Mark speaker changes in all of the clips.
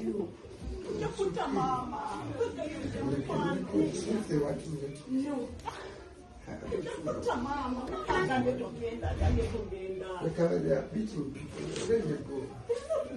Speaker 1: you. Utakuta mama. No. Utakuta mama. Atandikidewo. Because they are beating people. Where they go?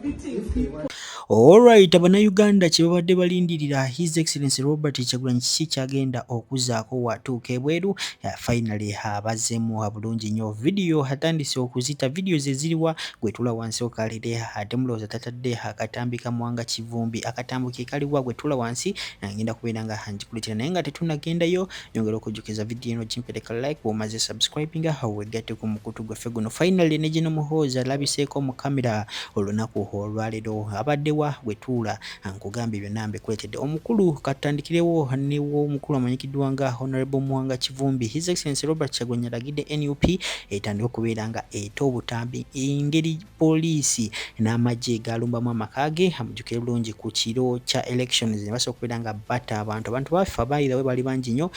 Speaker 1: Beating people.
Speaker 2: Alright, Abana Uganda kyebabadde balindirira His Excellency Robert Kyagulanyi kiki kyagenda okuzaako watuuka ebweru. Finally abazeemu bulungi nnyo video atandise okuzita videos eziriwa gwetula wansi okalire ate mulowooza tatadde akatambi kamuwanga kivumbi akatambo ke kaliwa gwetula wansi ngenda kubeera nga njikuletera naye nga tetunnagendayo nyongera okujjukiza video eno gimpereka like bw'omaze subscribinga wegatte ku mukutu gwaffe guno. Finally ne gino muhoozi alabiseeko mu kamera olunaku olwaleero abadde gwetula nkugambye byonna mbikuletedde omukulu katandikidewo newo omukulu amanyikiddwa nga Honorable Muwanga Kivumbi. His Excellency Robert Kyagulanyi alagidde NUP etandika okubeera nga eta obutambi engeri poliisi n'amagye galumbamu amaka ge amujjukire bulungi ku kiro kya elections ne basobola okubeera nga batta abantu baffe abaayirawe bali bangi nnyo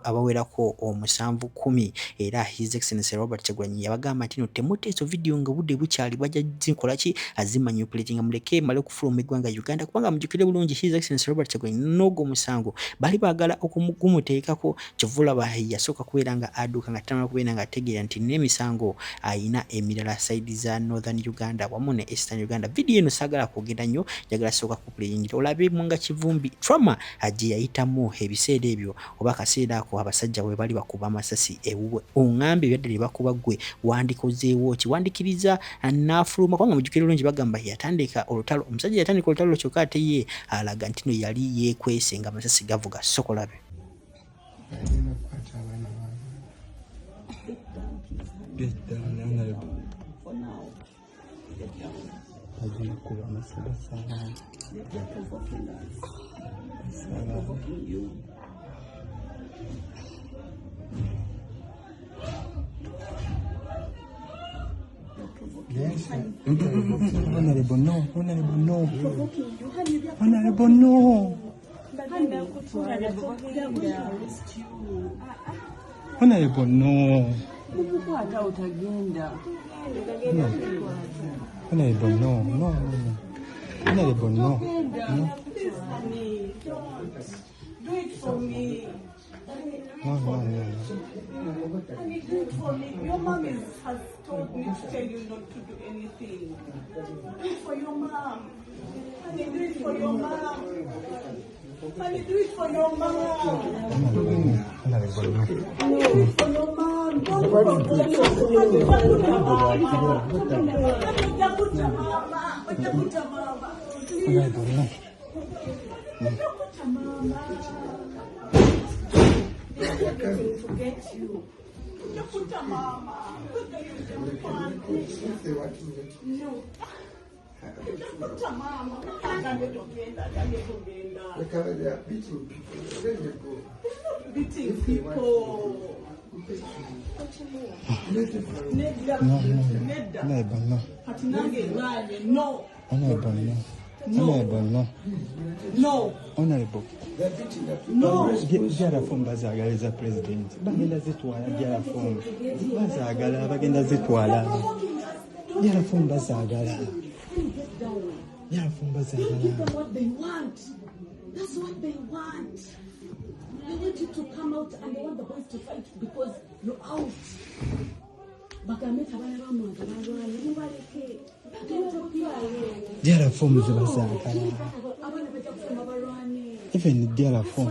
Speaker 2: abawerako 710 era His Excellency Robert Kyagulanyi yabagamba nti no temuteeso video nga budde bukyali bajja zikola ki azimanipulating muleke male okufuluma eggwanga Uganda kubanga mujjukire bulungi His Excellency Robert Kyagulanyi n'ogwo musango bali baagala okumuteekako kyovulaba yasooka kubeera nga adduka nga tamala kubeera nga ategeera nti n'emisango ayina emirala side za Northern Uganda wamu ne Eastern Uganda. Video eno saagala kwogera nnyo njagala sooka kupuleyingira olabe Muwanga Kivumbi trauma gye yayitamu ebiseera ebyo oba akaseera ako abasajja bwe bali bakuba amasasi ewuwe oŋŋambye ebyadde lye bakuba ggwe wandikozeewo ki wandikiriza n'afuluma kubanga mujjukire bulungi bagamba yatandika olutalo omusajja yatandika olutalo kyokka ate ye alaga nti no yali yeekwese nga amasasi gavuga sokolabe.
Speaker 3: Yes. Honorable, no. Honorable, no. Honorable, no. Honorable, no. Honorable, no. No. Honorable, no. No.
Speaker 1: Do it for me.
Speaker 3: No.
Speaker 1: Honey, do it for me. Your mom has told me to tell you not to do anything. Do it for your mom. Honey, do it for your mom. Honey, do it for your mom.
Speaker 3: Honorable, no.
Speaker 1: Do it for your mom. Don't forget your mama.
Speaker 3: Honorable, no.
Speaker 1: Forget you. Utakuta mama. No. Utakuta mama. Atandikidewo.
Speaker 4: Because they are beating people. Where they go?
Speaker 1: Beating people.
Speaker 3: Honorable, no.
Speaker 1: No.
Speaker 3: Honorable, no.
Speaker 1: No.
Speaker 3: Honorable, no.
Speaker 1: No.
Speaker 3: Honorable.
Speaker 4: They are beating the people.
Speaker 1: No.
Speaker 3: Gyalafoomu bazaagaliza president bagenda zitwala gyalafoomu bazaagala bagenda zitwala gyalafoomu bazaagala gyalafoomu bazaagala.
Speaker 1: Give them what they want. That's what they want. They want you to come out and they want the boys to fight because you're out.
Speaker 3: Gyalafoomu zibazaagala. Even gyalafoomu.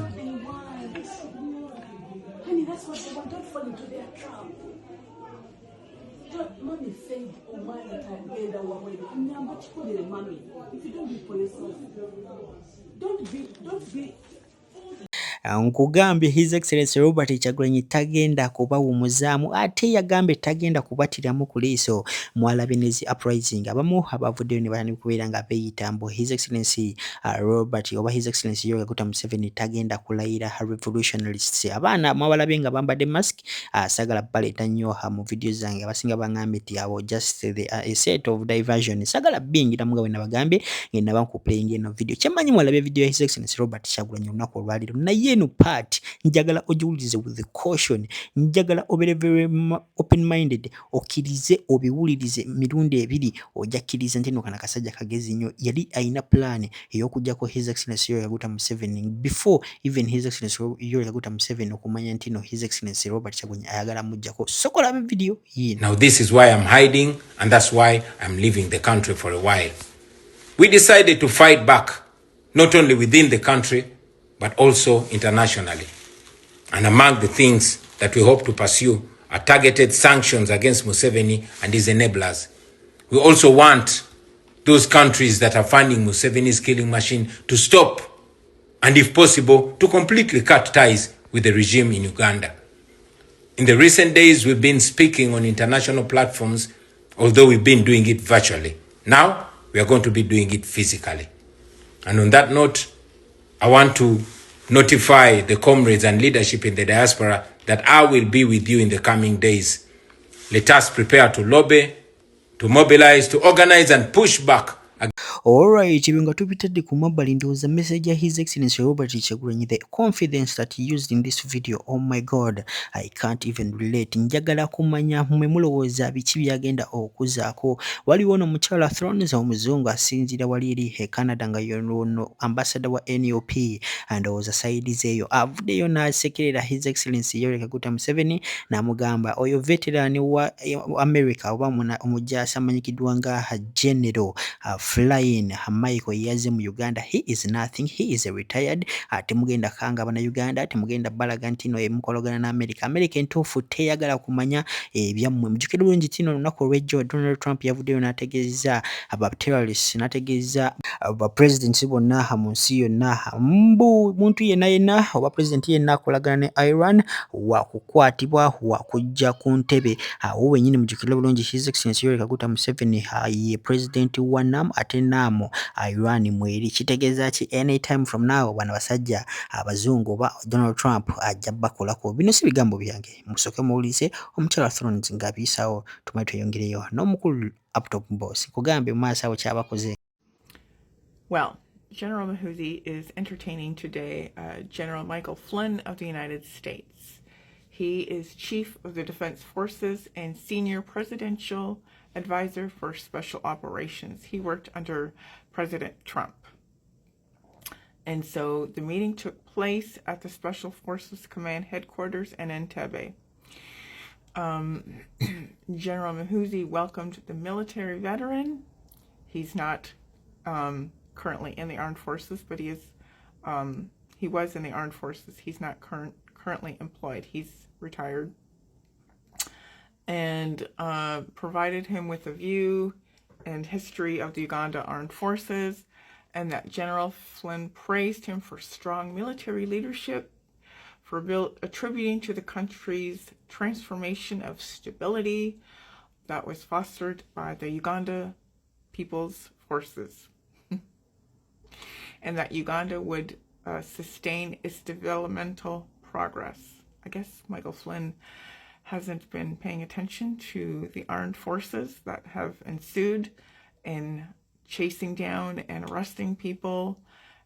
Speaker 1: Honey, that's what they want. Don't fall into their trap. Mommy said, oh, why atadde away. Number two, mommy. If you don't be for yourself, don't be.
Speaker 2: Nkugambye His Excellency Robert Kyagulanyi tagenda kubawumuzaamu ate yagambye tagenda kubatiramu ku liiso mwalabe nezi uprising abamu abavuddeyo ne batandika kubeera nga beeyitambo His Excellency Robert oba His Excellency Yoweri Museveni tagenda kulayira revolutionaries abaana mwabalabe nga bambadde mask sagala baleeta nnyo mu video zange abasinga bangambye ti abo just a set of diversion sagala bingira mugawe nabagambye ngenda bankuplaying eno video kyemanyi mwalabe video ya His Excellency Robert Kyagulanyi olunaku olwaliro naye eno part njagala ogiwulirize with the caution, njagala obere very open minded, okkirize obiwulirize mirundi ebiri, ojakkiriza nti eno kana kasajja kagezi nnyo, yali ayina plan ey'okuggyako His Excellency Yoweri Kaguta Museveni before even His Excellency Yoweri Kaguta Museveni okumanya nti no His Excellency Robert Kyagulanyi ayagala muggyako. Sokola video yino.
Speaker 5: Now this is why I'm hiding, and that's why I'm leaving the country for a while. We decided to fight back, not only within the country, but also internationally. And among the things that we hope to pursue are targeted sanctions against Museveni and his enablers. We also want those countries that are funding Museveni's killing machine to stop, and if possible, to completely cut ties with the regime in Uganda. In the recent days, we've been speaking on international platforms, although we've been doing it virtually. Now, we are going to be doing it physically. And on that note, I want to notify the comrades and leadership in the diaspora that I will be with you in the coming days. Let us prepare to lobby, to mobilize, to organize and push back.
Speaker 2: Alright, ibinga tubitadde ku mabbali ndowooza message ya His Excellency Robert Kyagulanyi, the confidence that he used in this video, oh my god, I can't even relate. Njagala kumanya mwe mulowooza biki byagenda okuzaako. Waliwo n'omukyala Thrones omuzungu asinzira wali eri Canada nga yono ambassador wa NUP, ndowooza sides eyo avuddeyo n'asekerera His Excellency Yoweri Kaguta Museveni n'amugamba oyo veteran wa America oba omujaasi amanyikiddwa nga General Flying Michael yaze mu Uganda. He is nothing, he is a retired. Temugenda kanga Abana Uganda, temugenda balaga nti no emukologana na America entuufu teyagala kumanya ebyammwe. Mujjukira bulungi tino olunaku olw'ejjo Donald Trump yavuddeyo n'ategeeza aba terrorists, n'ategeeza aba presidents bonna mu nsi yonna muntu yenna oba president yenna akolagana ne Iran wa kukwatibwa wa kujja ku ntebe. Awo wenyini mujjukira bulungi His Excellency Yoweri Kaguta Museveni ye president wa NAM ate NAM Iran mweri. Kitegeeza ki anytime from now bana basajja abazungu oba Donald Trump ajja bakolako. Bino si bigambo byange, musooke muwulirize omukyala Thrones ng'abiisaawo tumaye tweyongereyo n'omukulu Uptop Boss kugambe mu maaso awo kyabakoze.
Speaker 6: Well, General Muhoozi is entertaining today General Michael Flynn of the United States. He is Chief of the Defense Forces and Senior Presidential Advisor for Special Operations. He worked under President Trump. And so the meeting took place at the Special Forces Command Headquarters in Entebbe. General Muhoozi welcomed the military veteran. He's not currently in the armed forces, but he was in the armed forces. He's not currently employed. He's retired. And provided him with a view and history of the Uganda Armed Forces, and that General Flynn praised him for strong military leadership, for attributing to the country's transformation of stability that was fostered by the Uganda People's Forces, and that Uganda would sustain its developmental progress. I guess Michael Flynn hasn't been paying attention to the armed forces that have ensued in chasing down and arresting people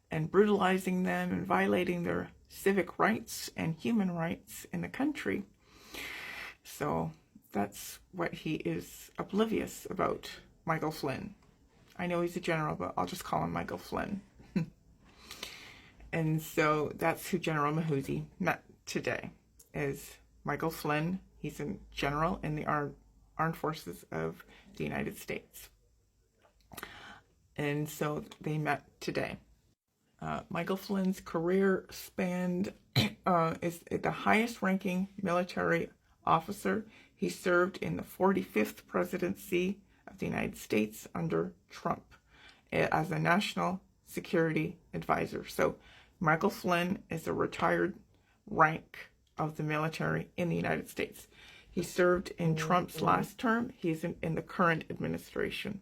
Speaker 6: and brutalizing them and violating their civic rights and human rights in the country. So that's what he is oblivious about, Michael Flynn. I know he's a general, but I'll just call him Michael Flynn. And so that's who General Muhoozi met today, is Michael Flynn. He's a general in the armed forces of the United States. And so they met today. Michael Flynn's career spanned, is the highest ranking military officer. He served in the 45th presidency of the United States under Trump as a national security advisor. So Michael Flynn is a retired rank of the military in the United States. He served in Trump's last term. He's in the current administration.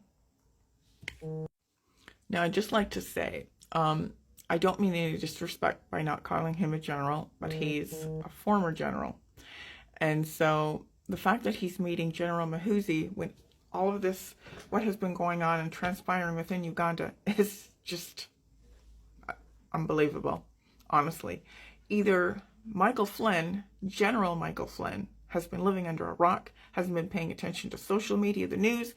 Speaker 6: Now, I'd just like to say, I don't mean any disrespect by not calling him a general, but he's a former general. And so the fact that he's meeting General Muhoozi when all of this, what has been going on and transpiring within Uganda, is just unbelievable, honestly. either Michael Flynn, General Michael Flynn, has been living under a rock, hasn't been paying attention to social media, the news,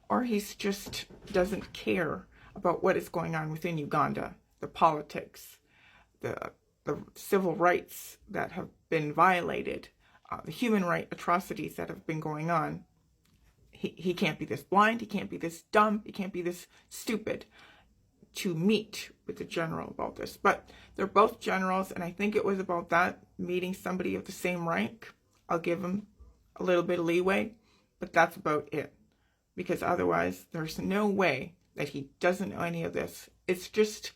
Speaker 6: or he's just doesn't care about what is going on within Uganda, the politics, the civil rights that have been violated, the human right atrocities that have been going on. He can't be this blind, he can't be this dumb, he can't be this stupid to meet with the general about this. But they're both generals, and I think it was about that, meeting somebody of the same rank. I'll give him a little bit of leeway, but that's about it. Because otherwise, there's no way that he doesn't know any of this. It's just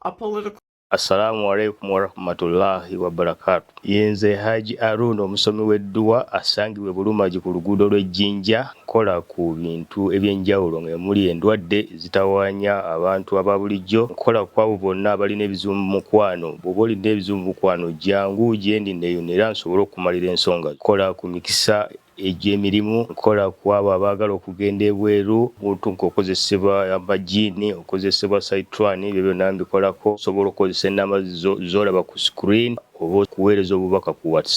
Speaker 6: a political...
Speaker 7: Assalamu alaikum wa rahmatullahi wa barakatuh. Yenze Haji Arun omusomi w'edduwa asangibwe Bulumaji ku luguudo lw'Ejjinja nkola ku bintu ebyenjawulo ng'emuli endwadde zitawaanya abantu aba bulijjo. Nkola ku abo bonna abalina ebizibu mu mukwano. Bw'oba olina ebizibu mu mukwano jjangu gyendi neeyonera nsobole okumalira ensonga. Nkola ku mikisa egy'emirimu, nkola ku abo abaagala okugenda ebweru, omuntu ng'okozesebwa amajiini, okozesebwa saitwani, ebyo byonna mbikolako. Osobola okukozesa ennamba z'olaba ku screen oba okuweereza obubaka ku WhatsApp.